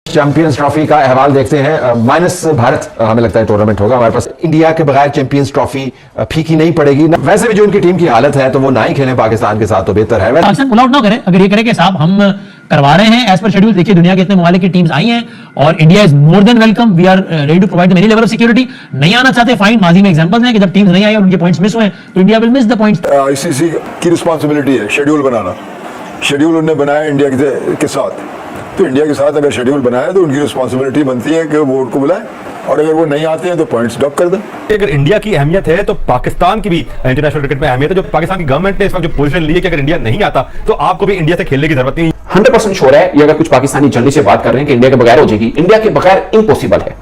Champions trophy का अहवाल देखते हैं। माइनस भारत हमें लगता है टूर्नामेंट होगा हमारे पास। इंडिया के बगैर चैंपियंस ट्रॉफी फीकी नहीं पड़ेगी। वैसे भी जो इनकी टीम की हालत है तो वो ना ही खेलें पाकिस्तान के साथ तो बेहतर है। पाकिस्तान पुल आउट ना करे, अगर ये करे कि साहब हम करवा रहे हैं एज पर शेड्यूल। देखिए दुनिया के इतने ममालिक की टीम्स आई हैं और India is more than welcome. We are ready to provide many level of security. नहीं आना चाहते फाइन, माजी में एग्जांपल्स हैं कि जब टीम्स नहीं आई और उनके पॉइंट्स मिस हुए तो India will miss the points. ICC की रिस्पांसिबिलिटी है शेड्यूल बनाना। शेड्यूल उन्होंने बनाया इंडिया के साथ, तो इंडिया के साथ अगर शेड्यूल बनाया तो उनकी रिस्पांसिबिलिटी बनती है कि बोर्ड को बुलाएं और अगर वो नहीं आते हैं तो पॉइंट्स डॉक कर दें। अगर इंडिया की अहमियत है तो पाकिस्तान की भी इंटरनेशनल क्रिकेट में अहमियत है। जो पाकिस्तान की गवर्नमेंट ने इस वक्त जो पोजीशन ली है कि अगर इंडिया नहीं आता तो आपको भी इंडिया से खेलने की जरूरत नहीं। 100% श्योर है ये, अगर कुछ पाकिस्तानी जल्दी से बात कर रहे हैं कि इंडिया के बगैर हो जाएगी। इंडिया के बगैर इम्पॉसिबल है।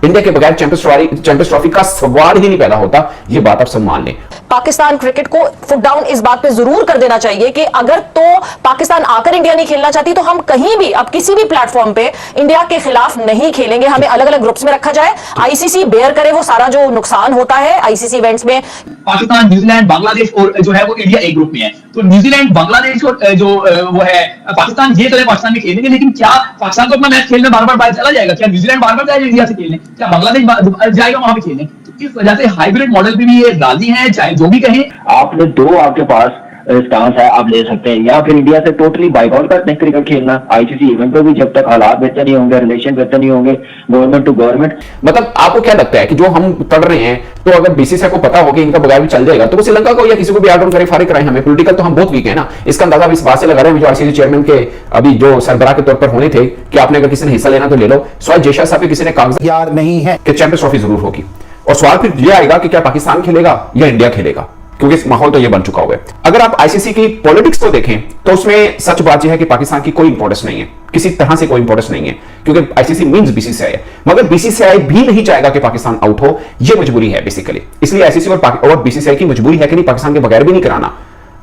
इंडिया के बगैर चैंपियंस ट्रॉफी का सवाल ही नहीं पैदा होता। ये बात आप सब मान लें। पाकिस्तान क्रिकेट को फुट डाउन इस बात पे जरूर कर देना चाहिए कि अगर तो पाकिस्तान आकर इंडिया नहीं खेलना चाहती तो हम कहीं भी अब किसी भी प्लेटफॉर्म पे इंडिया के खिलाफ नहीं खेलेंगे। हमें अलग अलग ग्रुप्स में रखा जाए, आईसीसी बेयर करे वो सारा जो नुकसान होता है आईसीसी इवेंट्स में। पाकिस्तान, न्यूजीलैंड, बांग्लादेश और जो है वो इंडिया एक ग्रुप में है। तो न्यूजीलैंड, बांग्लादेश और जो वो है पाकिस्तान, ये चले पाकिस्तान में खेलेंगे। लेकिन क्या पाकिस्तान को अपना मैच खेलने बार बार चला जाएगा? क्या न्यूजीलैंड बार बार जाएगा इंडिया से खेलने? क्या बांग्लादेश जाएगा वहां पे खेलने? तो इस वजह से हाइब्रिड मॉडल पे भी ये राजी हैं, चाहे जो भी कहें। आपने दो आपके पास स्टांस है, आप ले सकते हैं या फिर इंडिया से टोटली बाइकआउट करते हैं क्रिकेट खेलना आईसीसी इवेंट पे भी, जब तक हालात बेहतर नहीं होंगे, रिलेशन बेहतर नहीं होंगे गवर्नमेंट टू गवर्नमेंट। मतलब आपको क्या लगता है कि जो हम कर रहे हैं तो अगर बीसीसीआई को पता हो कि इनका बगैर भी चल जाएगा तो वो श्रीलंका को या किसी को भी आउट करे, फारिग कराएं? हमें पॉलिटिकल तो हम बहुत वीक है ना। इसका अंदाजा इस बात से लगा रहे हैं जो आईसीसी चेयरमैन के अभी जो सरबराह के तौर पर होने थे कि आपने अगर किसी ने हिस्सा लेना तो ले लो। सवाल जयशा साहब के किसी ने कागज यार नहीं है कि चैंपियंस ट्रॉफी जरूर होगी। और सवाल फिर यह आएगा कि क्या पाकिस्तान खेलेगा या इंडिया खेलेगा, क्योंकि इस माहौल तो ये बन चुका हुआ है। अगर आप आईसीसी की पॉलिटिक्स को देखें तो उसमें सच बात यह है कि पाकिस्तान की कोई इंपॉर्टेंस नहीं है, किसी तरह से कोई इंपॉर्टेंस नहीं है, क्योंकि आईसीसी मींस बीसीसीआई है। मगर बीसीसीआई भी नहीं चाहेगा कि पाकिस्तान आउट हो, यह मजबूरी है बेसिकली। इसलिए आईसीसी और बीसीसीआई की मजबूरी है कि नहीं, पाकिस्तान के बगैर भी नहीं कराना,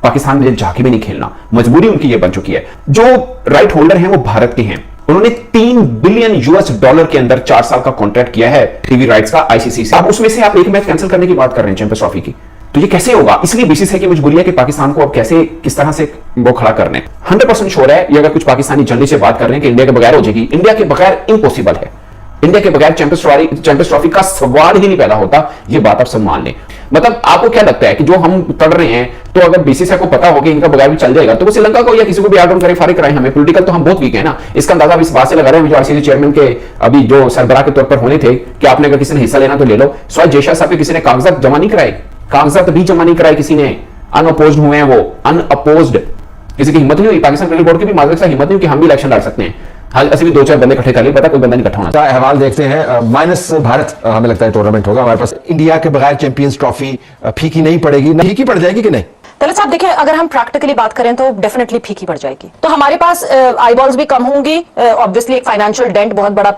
पाकिस्तान में जाके भी नहीं खेलना। मजबूरी उनकी यह बन चुकी है। जो राइट होल्डर हैं वो भारत के हैं। उन्होंने $3 बिलियन के अंदर 4 साल का कॉन्ट्रैक्ट किया है टीवी राइट्स का आईसीसी से। अब उसमें से आप एक मैच कैंसिल करने की बात कर रहे हैं चैंपियंस ट्रॉफी की, तो ये कैसे होगा? इसलिए बीसीसीआई की मजबूरी है कि पाकिस्तान को अब कैसे किस तरह से वो खड़ा करने। 100% श्योर है ये, अगर कुछ पाकिस्तानी जल्दी से बात कर रहे हैं कि इंडिया के बगैर हो जाएगी। इंडिया के बगैर इम्पॉसिबल है। इंडिया के बगैर चैंपियंस ट्रॉफी का सवाल ही नहीं पैदा होता। ये बात आप सब मान लें। मतलब आपको क्या लगता है कि जो हम कर रहे हैं तो अगर बीसीसीआई को पता हो कि इनका बगैर भी चल जाएगा तो वो श्रीलंका को या किसी को भी आउट करे, फारिग कराएं? हमें पॉलिटिकल तो हम बहुत वीक है ना। इसका अंदाजा इस बात से लगा रहे हैं जो आईसीसी चेयरमैन के अभी जो सरबराह के तौर पर होने थे कि आपने अगर किसी ने हिस्सा लेना तो ले लो। सवाल जयशा साहब के किसी ने कागजात जमा नहीं कराए, कागजात भी जमा नहीं कराए किसी ने। अनअपोज्ड हुए हैं वो, अनअपोज्ड। किसी की हिम्मत नहीं हुई, पाकिस्तान क्रिकेट बोर्ड की भी माजरत से हिम्मत नहीं हुई कि हम भी इलेक्शन लड़ सकते हैं। हाल ऐसे भी 2-4 बंदे इकट्ठे कर लिए, पता कोई बंदा नहीं इकट्ठा होना। अहवाल देखते हैं। माइनस भारत हमें लगता है टूर्नामेंट होगा हमारे पास। इंडिया के बगैर चैंपियंस ट्रॉफी फीकी नहीं पड़ेगी, फीकी पड़ जाएगी कि नहीं? तलत साहब देखिए, अगर हम प्रैक्टिकली बात करें तो डेफिनेटली फीकी पड़ जाएगी। तो हमारे पास आई बॉल्स भी कम होंगी, ऑब्वियसली एक फाइनेंशियल डेंट बहुत बड़ा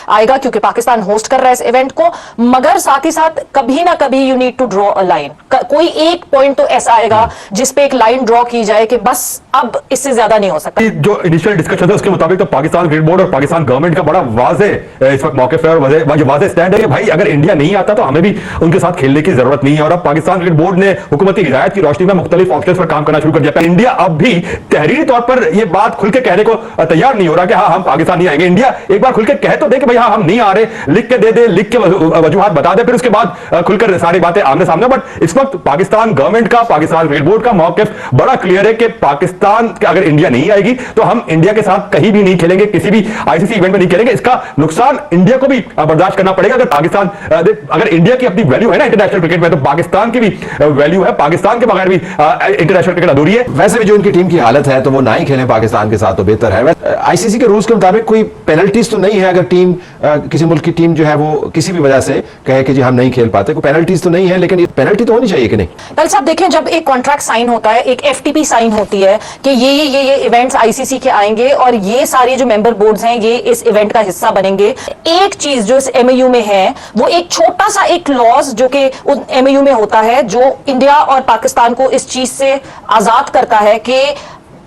आएगा क्योंकि पाकिस्तान होस्ट कर रहा है इस इवेंट को। मगर साथ ही साथ कभी ना कभी you need to draw a line. कोई एक पॉइंट तो ऐसा आएगा जिसपे एक लाइन ड्रॉ की जाए कि बस अब इससे ज्यादा नहीं हो सकता। जो इनिशियल डिस्कशन है उसके मुताबिक तो पाकिस्तान क्रिकेट बोर्ड और पाकिस्तान गवर्नमेंट का बड़ा वाज़ेह इस वक्त मौके पर वाज़ेह स्टैंड है कि भाई अगर इंडिया नहीं आता तो हमें भी उनके साथ खेलने की जरूरत नहीं है। और अब पाकिस्तान क्रिकेट बोर्ड ने हुकूमती हिदायत की रोशनी में मुख्तलिफ ऑप्शंस पर काम करना शुरू कर दिया। इंडिया अब भी तहरीरी तौर पर यह बात खुल के कहने को तैयार नहीं हो रहा कि हाँ हम पाकिस्तान नहीं आएंगे। इंडिया एक बार खुल के कह तो दे कि भाई हाँ हम नहीं आ रहे, लिख के दे दे, लिख के वजूहात बता दे, फिर उसके बाद खुलकर सारी बातें आमने सामने। बट इस वक्त पाकिस्तान गवर्नमेंट का, पाकिस्तान क्रिकेट बोर्ड का मौकिफ बड़ा क्लियर है कि पाकिस्तान अगर इंडिया नहीं आएगी तो हम इंडिया के साथ कहीं भी नहीं खेलेंगे, किसी भी आईसीसी इवेंट में नहीं खेलेंगे। इसका नुकसान इंडिया को भी बर्दाश्त करना पड़ेगा। अगर पाकिस्तान, अगर इंडिया की अपनी वैल्यू है ना इंटरनेशनल क्रिकेट में, तो पाकिस्तान की भी वैल्यू है। पाकिस्तान के बगैर भी इंटरनेशनल क्रिकेट अधूरी है। वैसे भी जो इनकी टीम की हालत है तो वो ना ही खेलें पाकिस्तान के साथ तो बेहतर है। आईसीसी के रूल्स के मुताबिक कोई पेनल्टीज तो नहीं है अगर टीम किसी मुल्क की टीम जो है वो किसी भी वजह से कहे कि जी हम नहीं खेल पाते, कोई पेनल्टीज तो नहीं है, लेकिन पेनल्टी तो होनी चाहिए कि नहीं? तल साहब देखें, जब एक कॉन्ट्रैक्ट साइन होता है, एक एफटीपी साइन होती है कि ये इवेंट्स आईसीसी के आएंगे और ये सारे जो मेंबर बोर्ड्स हैं ये इस इवेंट का हिस्सा बनेंगे। एक चीज जो इस एमओयू में है वो एक छोटा सा एक क्लॉज जो कि एमओयू में होता है जो इंडिया और पाकिस्तान को इस चीज से आजाद करता है कि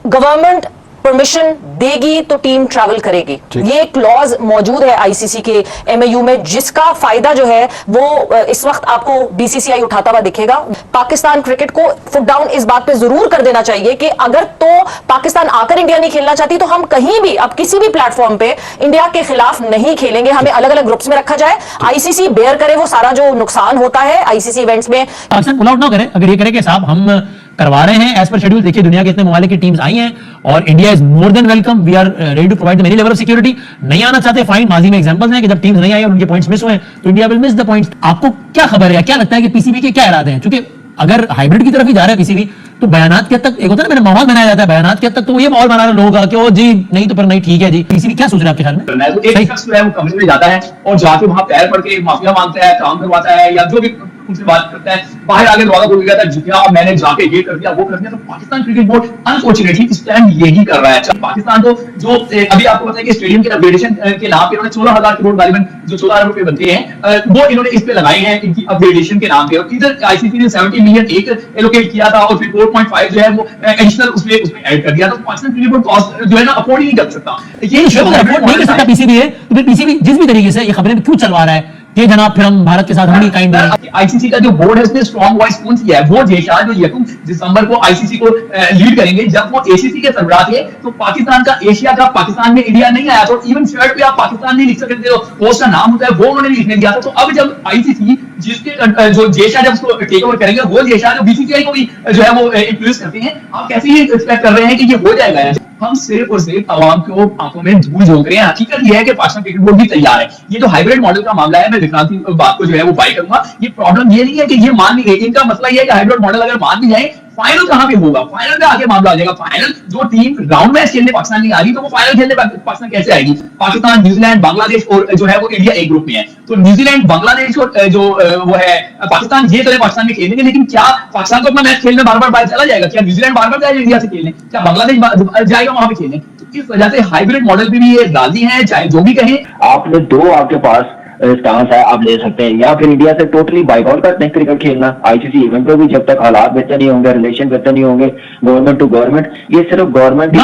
गवर्नमेंट परमिशन देगी तो टीम ट्रैवल करेगी। ये क्लॉज मौजूद है आईसीसी के एमएयू में, जिसका फायदा जो है वो इस वक्त आपको बीसीसीआई उठाता हुआ दिखेगा। पाकिस्तान क्रिकेट को फुट डाउन इस बात पे जरूर कर देना चाहिए कि अगर तो पाकिस्तान आकर इंडिया नहीं खेलना चाहती तो हम कहीं भी अब किसी भी प्लेटफॉर्म पे इंडिया के खिलाफ नहीं खेलेंगे। हमें अलग अलग ग्रुप्स में रखा जाए, आईसीसी बेयर करे वो सारा जो नुकसान होता है आईसीसी इवेंट्स में। पाकिस्तान पुल आउट ना करे, अगर ये करे कि साहब हम करवा रहे हैं एज पर शेड्यूल। देखिए दुनिया के इतने ममालिक की टीम्स आई हैं और India is more than welcome, we are ready to provide many level of security. नहीं आना चाहते फाइन, माजी में एग्जांपल्स हैं कि जब टीम्स नहीं आई और उनके पॉइंट्स मिस हुए तो India will miss the points. आपको क्या खबर है, क्या लगता है कि पीसीबी के क्या इरादे हैं? क्योंकि अगर हाइब्रिड की तरफ ही जा रहा है पीसीबी तो बयानात के हद तक एक होता है ना, मैंने माहौल बनाया जाता है, बयानात के हद तक तो ये माहौल बना रहा लोगों का कि ओ जी नहीं तो पर नहीं ठीक है जी। पीसीबी क्या सोच रहा है आपके ख्याल में? तो एक शख्स जो है वो कमरे में जाता है और जाके वहां पैर पड़ के माफिया मांगता है, काम करवाता है या जो भी उनसे बात करता है, बाहर आगे दरवाजा खोल गया था जितना मैंने जाके ये कर दिया वो कर दिया। तो Pakistan cricket board unfortunately stand यही कर रहा है। पाकिस्तान तो जो अभी आपको पता है कि स्टेडियम के अपग्रेडेशन के नाम पे इन्होंने 14,000 करोड़ गालिबन जो 14 अरब रुपए बनते हैं वो इन्होंने इस पे लगाए हैं इनकी अपग्रेडेशन के नाम पे। और इधर आईसीसी ने 70 मिलियन एक एलोकेट किया था और फिर 4.5 जो है वो एडिशनल उसमें ऐड कर दिया। तो पाकिस्तान क्रिकेट बोर्ड कॉस्ट जो है ना अफोर्ड ही नहीं कर सकता। ये अफोर्ड नहीं कर सकता पीसीबी है तो फिर पीसीबी जिस भी तरीके से ये खबरें क्यों चलवा रहा है ये जनाब फिर हम भारत के साथ हम ही काइंड है। आईसीसी का जो बोर्ड है उसने स्ट्रॉन्ग वॉइस कौन किया है? वो जेशा जो 1 दिसंबर को आईसीसी को लीड करेंगे, जब वो एसीसी के सरबराह थे तो पाकिस्तान का एशिया कप पाकिस्तान में इंडिया नहीं आया। तो इवन शर्ट पे आप पाकिस्तान नहीं लिख सकते थे, पोस्ट का नाम होता है वो उन्होंने लिखने दिया था। तो अब जब आईसीसी जिसके जो जेशा जब उसको टेक ओवर करेंगे वो जेशा जो बीसीसीआई को भी जो है वो इन्फ्लुएंस करते हैं, आप कैसे ही एक्सपेक्ट कर रहे हैं कि ये हो जाएगा? हम सिर्फ और सिर्फ आवाम को आंखों में धूल झोंक रहे हैं। हकीकत यह है कि पाकिस्तान क्रिकेट बोर्ड भी तैयार है। ये जो हाइब्रिड मॉडल का मामला है, मैं विक्रांत की बात को जो है वो बाई करूंगा। ये प्रॉब्लम ये नहीं है कि ये मान नहीं गए, इनका मसला ये है कि हाइब्रिड मॉडल अगर मान भी जाए फाइनल कहां पे होगा? फाइनल में आगे मामला आ जाएगा। फाइनल जो टीम राउंड मैच खेलने पाकिस्तान नहीं आ रही तो वो फाइनल खेलने पाकिस्तान कैसे आएगी? पाकिस्तान, न्यूजीलैंड, बांग्लादेश और जो है वो इंडिया एक ग्रुप में है। तो न्यूजीलैंड, बांग्लादेश और जो वो है पाकिस्तान, ये चले पाकिस्तान में खेलेंगे। लेकिन क्या पाकिस्तान को अपना मैच खेलने बार बार बाहर चला जाएगा? क्या न्यूजीलैंड बार बार जाएगा इंडिया से खेलने? क्या बांग्लादेश जाएगा वहां पे खेलने? तो इस वजह से हाइब्रिड मॉडल पे भी ये राजी है, चाहे जो भी कहें। आपने दो आपके पास स्टांस है, आप ले सकते हैं, या फिर इंडिया से टोटली बाइकआउट करते हैं क्रिकेट खेलना आईसीसी इवेंट पे भी, जब तक हालात बेहतर नहीं होंगे, रिलेशन बेहतर नहीं होंगे गवर्नमेंट टू गवर्नमेंट। ये सिर्फ गवर्नमेंट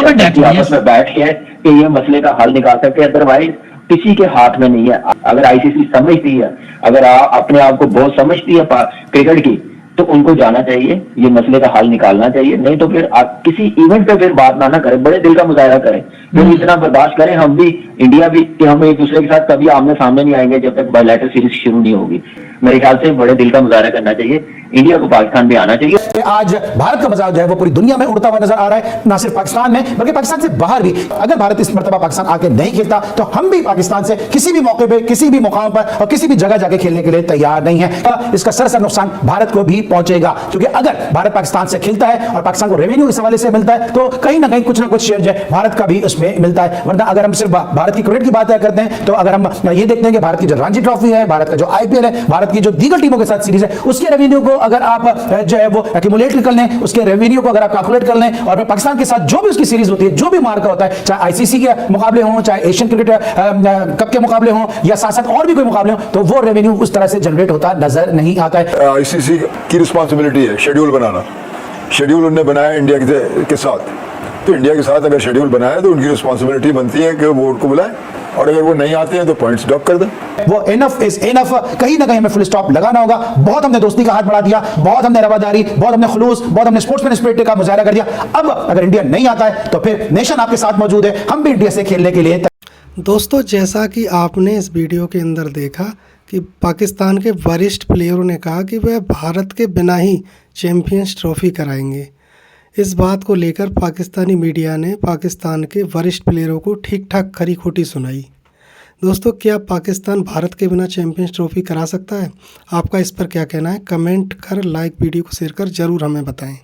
आपस में बैठ के कि ये मसले का हल निकाल सकते हैं, अदरवाइज किसी के हाथ में नहीं है। अगर आईसीसी समझती है, अगर अपने आप को बहुत समझती है क्रिकेट की, तो उनको जाना चाहिए, ये मसले का हल निकालना चाहिए। नहीं तो फिर आप किसी इवेंट पे फिर बात ना करें, बड़े दिल का मुजाहरा करें, फिर इतना बर्दाश्त करें हम भी, इंडिया भी, कि हम एक दूसरे के साथ कभी आमने सामने नहीं आएंगे जब तक बायलैटरल सीरीज शुरू नहीं होगी। मेरे ख्याल से बड़े दिल का मुजाहरा करना चाहिए, इंडिया को पाकिस्तान भी आना चाहिए। आज भारत का मजाक जो है वो पूरी दुनिया में उड़ता हुआ नजर आ रहा है, ना सिर्फ पाकिस्तान में बल्कि पाकिस्तान से बाहर भी। अगर भारत इस मर्तबा पाकिस्तान आके नहीं खेलता तो हम भी पाकिस्तान से किसी भी मौके पे, किसी भी मुकाम पर और किसी भी जगह जाके खेलने के लिए तैयार नहीं है। इसका सरसर नुकसान भारत को भी पहुंचेगा, क्योंकि अगर भारत पाकिस्तान से खेलता है और पाकिस्तान को रेवेन्यू इस हवाले से मिलता है तो कहीं ना कहीं कुछ ना कुछ शेयर जो है भारत का भी उसमें मिलता है। वरना अगर हम सिर्फ भारत की क्रिकेट की बात करते हैं तो अगर हम ये देखते हैं कि भारत की जो रणजी ट्रॉफी है, भारत का जो आईपीएल है, भारत की जो दीगर टीमों के साथ सीरीज है, उसके रेवेन्यू को अगर आप जो है वो एक्यूमुलेट कर लें, उसके रेवेन्यू को अगर आप कैलकुलेट कर लें और पाकिस्तान के साथ जो भी उसकी सीरीज होती है, जो भी मार्का होता है, चाहे आईसीसी के मुकाबले हों, चाहे एशियन क्रिकेट कप के मुकाबले हों या साथ साथ और भी कोई मुकाबले हों, तो वो रेवेन्यू उस तरह से जनरेट होता नजर नहीं आता है। आईसीसी की रिस्पॉन्सिबिलिटी है शेड्यूल बनाना। शेड्यूल उन्होंने बनाया इंडिया के साथ, तो इंडिया के साथ अगर शेड्यूल बनाया तो उनकी रिस्पॉन्सिबिलिटी बनती है कि बोर्ड को बुलाएं, और अगर वो नहीं आते हैं तो पॉइंट्स ड्रॉप कर दें। वो इनफ इज इनफ, कहीं ना कहीं हमें फुल स्टॉप लगाना होगा। बहुत हमने दोस्ती का हाथ बढ़ा दिया, बहुत हमने रवादारी, बहुत हमने खुलूस, बहुत हमने स्पोर्ट्समैन स्पिरिट का मुजाहरा कर दिया। अब अगर इंडिया नहीं आता है तो फिर नेशन आपके साथ मौजूद है, हम भी इंडिया से खेलने के लिए। दोस्तों, जैसा कि आपने इस वीडियो के अंदर देखा कि पाकिस्तान के वरिष्ठ प्लेयरों ने कहा कि वह भारत के बिना ही चैंपियंस ट्रॉफी कराएंगे। इस बात को लेकर पाकिस्तानी मीडिया ने पाकिस्तान के वरिष्ठ प्लेयरों को ठीक ठाक खरी खोटी सुनाई। दोस्तों, क्या पाकिस्तान भारत के बिना चैंपियंस ट्रॉफी करा सकता है? आपका इस पर क्या कहना है? कमेंट कर, लाइक, वीडियो को शेयर कर ज़रूर हमें बताएं।